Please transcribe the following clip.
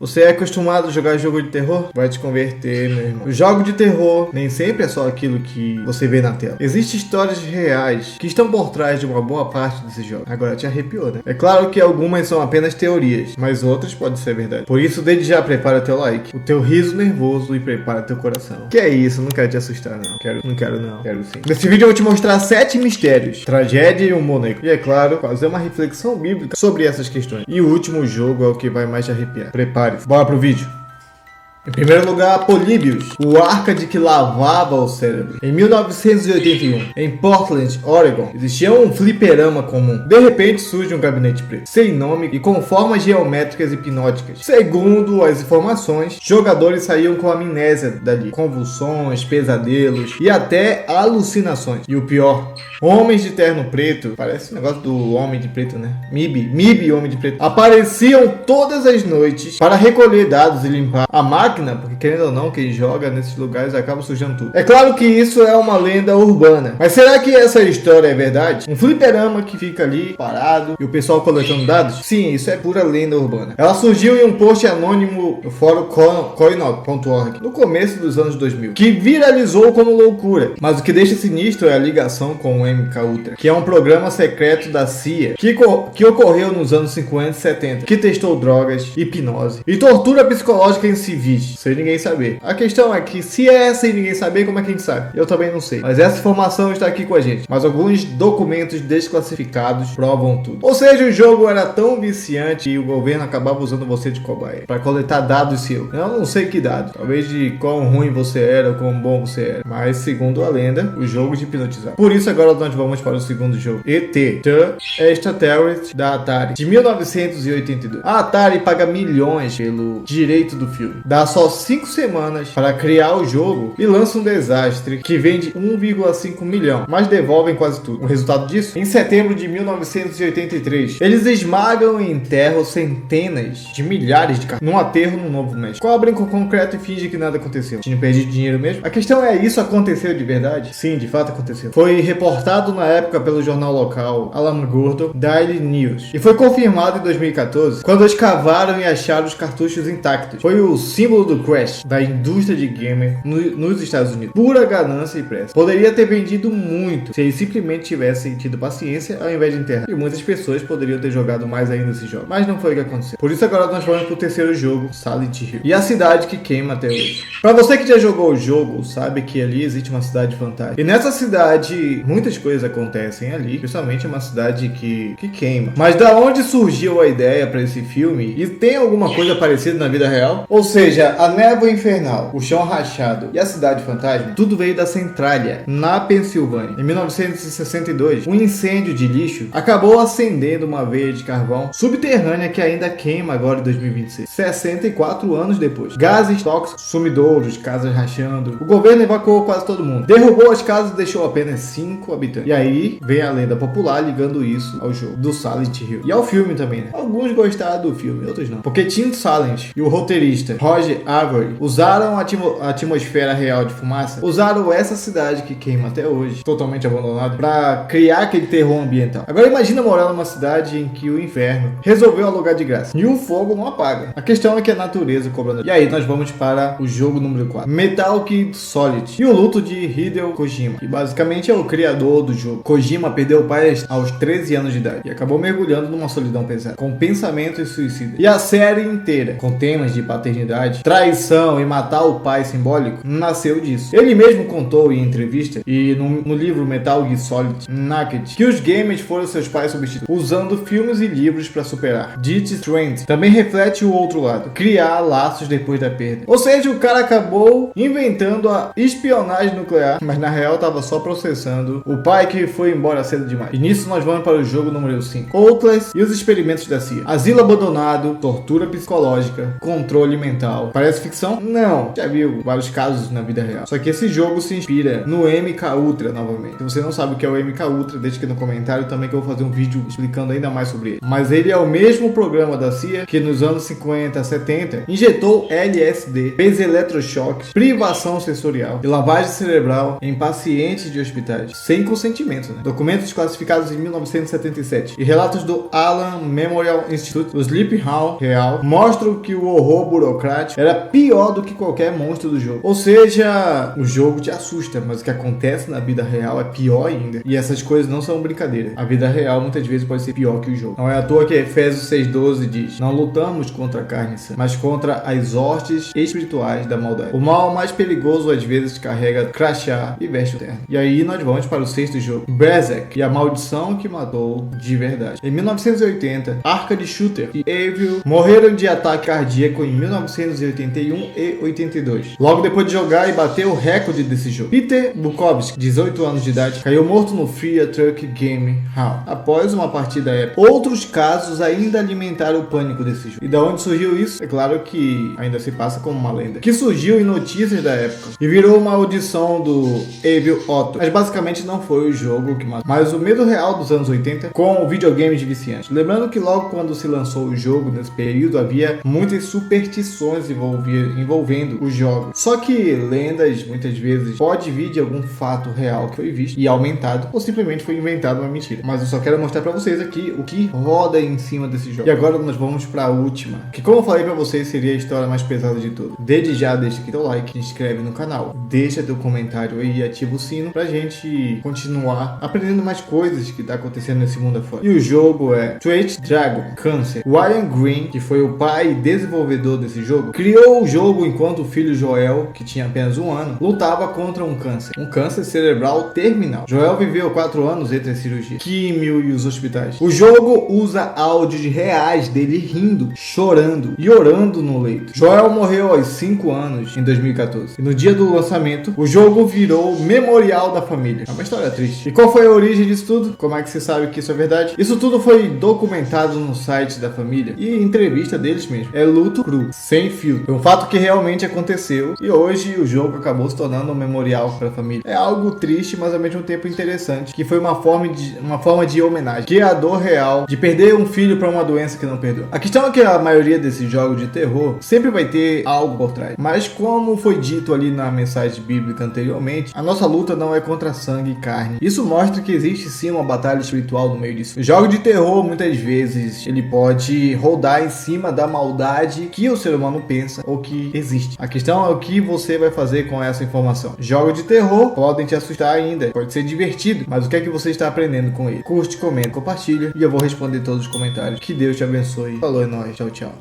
Você é acostumado a jogar jogo de terror? Vai te converter, meu irmão. O jogo de terror nem sempre é só aquilo que você vê na tela. Existem histórias reais que estão por trás de uma boa parte desses jogos. Agora te arrepiou, né? É claro que algumas são apenas teorias, mas outras podem ser verdade. Por isso, desde já prepara teu like, o teu riso nervoso e prepara teu coração. Que é isso? Não quero te assustar, não. Não quero sim. Nesse vídeo eu vou te mostrar 7 mistérios, tragédia e humor negro. E é claro, fazer uma reflexão bíblica sobre essas questões. E o último jogo é o que vai mais te arrepiar. Prepare. Bora pro vídeo. Em primeiro lugar, Polybius, o arcade que lavava o cérebro. Em 1981, em Portland, Oregon, existia um fliperama comum. De repente surge um gabinete preto, sem nome e com formas geométricas hipnóticas. Segundo as informações, jogadores saíam com amnésia dali, convulsões, pesadelos e até alucinações. E o pior, homens de terno preto, parece um negócio do Homem de Preto, né? MIB Homem de Preto, apareciam todas as noites para recolher dados e limpar a máquina, porque querendo ou não, quem joga nesses lugares acaba sujando tudo. É claro que isso é uma lenda urbana, mas será que essa história é verdade? Um fliperama que fica ali parado e o pessoal coletando dados? Sim, isso é pura lenda urbana. Ela surgiu em um post anônimo no fórum coinop.org no começo dos anos 2000, que viralizou como loucura. Mas o que deixa sinistro é a ligação com o MK Ultra, que é um programa secreto da CIA que ocorreu nos anos 50 e 70, que testou drogas, hipnose e tortura psicológica em civis, sem ninguém saber. A questão é que se é sem ninguém saber, como é que a gente sabe? Eu também não sei. Mas essa informação está aqui com a gente. Mas alguns documentos desclassificados provam tudo. Ou seja, o jogo era tão viciante e o governo acabava usando você de cobaia para coletar dados seus. Eu não sei que dados. Talvez de quão ruim você era ou quão bom você era. Mas segundo a lenda, o jogo de hipnotizar. Por isso agora nós vamos para o segundo jogo. ET, The Extraterrestrial, da Atari, de 1982. A Atari paga milhões pelo direito do filme. Dá só 5 semanas para criar o jogo e lança um desastre que vende 1,5 milhão, mas devolvem quase tudo. O resultado disso? Em setembro de 1983, eles esmagam e enterram centenas de milhares de carros num aterro no Novo México. Cobrem com concreto e fingem que nada aconteceu. Tinha perdido dinheiro mesmo? A questão é, isso aconteceu de verdade? Sim, de fato aconteceu. Foi reportado na época pelo jornal local Alamogordo Daily News e foi confirmado em 2014 quando escavaram e acharam os cartuchos intactos. Foi o símbolo do crash da indústria de gamer nos Estados Unidos. Pura ganância e pressa. Poderia ter vendido muito se eles simplesmente tivessem tido paciência ao invés de enterrar. E muitas pessoas poderiam ter jogado mais ainda esse jogo. Mas não foi o que aconteceu. Por isso agora nós vamos pro terceiro jogo, Silent Hill. E a cidade que queima até hoje. Pra você que já jogou o jogo, sabe que ali existe uma cidade fantástica. E nessa cidade, muitas coisas acontecem ali. Principalmente uma cidade que queima. Mas da onde surgiu a ideia pra esse filme? E tem alguma coisa parecida na vida real? Ou seja, a névoa infernal, o chão rachado e a cidade fantasma, tudo veio da Centralia, na Pensilvânia. Em 1962, um incêndio de lixo acabou acendendo uma veia de carvão subterrânea que ainda queima agora em 2026, 64 anos depois. Gases tóxicos, sumidouros, casas rachando. O governo evacuou quase todo mundo, derrubou as casas e deixou apenas 5 habitantes. E aí vem a lenda popular ligando isso ao jogo do Silent Hill e ao filme também, né? Alguns gostaram do filme, outros não, porque Tim Silent e o roteirista Roger Avary usaram a atmosfera real de fumaça, usaram essa cidade que queima até hoje, totalmente abandonada, para criar aquele terror ambiental. Agora imagina morar numa cidade em que o inferno resolveu alugar de graça e o fogo não apaga. A questão é que a natureza cobrando. E aí nós vamos para o jogo número 4, Metal Gear Solid e o luto de Hideo Kojima, que basicamente é o criador do jogo. Kojima perdeu o pai aos 13 anos de idade e acabou mergulhando numa solidão pesada, com pensamentos suicidas. E a série inteira, com temas de paternidade, traição e matar o pai simbólico, nasceu disso. Ele mesmo contou em entrevista e no livro Metal Gear Solid Naked que os gamers foram seus pais substituídos, usando filmes e livros para superar. Death Stranding também reflete o outro lado, criar laços depois da perda. Ou seja, o cara acabou inventando a espionagem nuclear, mas na real estava só processando o pai que foi embora cedo demais. E nisso nós vamos para o jogo número 5, Outlast e os experimentos da CIA. Asilo abandonado, tortura psicológica, controle mental, Parece ficção? Não. Já viu vários casos na vida real. Só que esse jogo se inspira no MK Ultra novamente. Se você não sabe o que é o MK Ultra, deixa aqui no comentário também que eu vou fazer um vídeo explicando ainda mais sobre ele. Mas ele é o mesmo programa da CIA que nos anos 50, 70 injetou LSD, fez eletrochoques, privação sensorial e lavagem cerebral em pacientes de hospitais, sem consentimento, né? Documentos classificados em 1977 e relatos do Allen Memorial Institute, do Sleep Hall Real, mostram que o horror burocrático era pior do que qualquer monstro do jogo. Ou seja, o jogo te assusta, mas o que acontece na vida real é pior ainda. E essas coisas não são brincadeira. A vida real muitas vezes pode ser pior que o jogo. Não é à toa que Efésios 6,12 diz: não lutamos contra a carne, mas contra as hostes espirituais da maldade. O mal mais perigoso às vezes carrega crachá e veste o terno. E aí nós vamos para o sexto jogo, Berserk e a maldição que matou de verdade. Em 1980, Arcade Shooter e Evil morreram de ataque cardíaco em 1981 e 82. Logo depois de jogar e bater o recorde desse jogo, Peter Bukowski, 18 anos de idade, caiu morto no Free Truck Game Hall após uma partida épica. Outros casos ainda alimentaram o pânico desse jogo. E da onde surgiu isso? É claro que ainda se passa como uma lenda, que surgiu em notícias da época e virou uma audição do Evil Otto. Mas basicamente não foi o jogo que matou, mas o medo real dos anos 80 com videogames de viciantes. Lembrando que logo quando se lançou o jogo, nesse período, havia muitas superstições envolvendo os jogos. Só que lendas, muitas vezes, pode vir de algum fato real que foi visto e aumentado, ou simplesmente foi inventado uma mentira. Mas eu só quero mostrar pra vocês aqui o que roda em cima desse jogo. E agora nós vamos pra última, que como eu falei pra vocês, seria a história mais pesada de tudo. Desde já, deixa aqui teu like, se inscreve no canal, deixa teu comentário aí e ativa o sino pra gente continuar aprendendo mais coisas que tá acontecendo nesse mundo afora. E o jogo é Straight Dragon Cancer. Ryan Green, que foi o pai e desenvolvedor desse jogo, criou o jogo enquanto o filho Joel, que tinha apenas 1 ano, lutava contra um câncer cerebral terminal. Joel viveu 4 anos entre a cirurgia, químio e os hospitais. O jogo usa áudios reais dele rindo, chorando e orando no leito. Joel morreu aos 5 anos em 2014. E no dia do lançamento, o jogo virou memorial da família. É uma história triste. E qual foi a origem disso tudo? Como é que você sabe que isso é verdade? Isso tudo foi documentado no site da família e em entrevista deles mesmo. É luto cru, sem filtro. Foi um fato que realmente aconteceu e hoje o jogo acabou se tornando um memorial para a família. É algo triste, mas ao mesmo tempo interessante, que foi uma forma de homenagem, que é a dor real de perder um filho para uma doença que não perdoa. A questão é que a maioria desses jogos de terror sempre vai ter algo por trás. Mas como foi dito ali na mensagem bíblica anteriormente, a nossa luta não é contra sangue e carne. Isso mostra que existe sim uma batalha espiritual no meio disso. O jogo de terror, muitas vezes, ele pode rodar em cima da maldade que o ser humano pensa ou que existe. A questão é o que você vai fazer com essa informação. Jogos de terror podem te assustar ainda, pode ser divertido, mas o que é que você está aprendendo com ele? Curte, comenta, compartilha e eu vou responder todos os comentários. Que Deus te abençoe. Falou, é nóis. Tchau, tchau.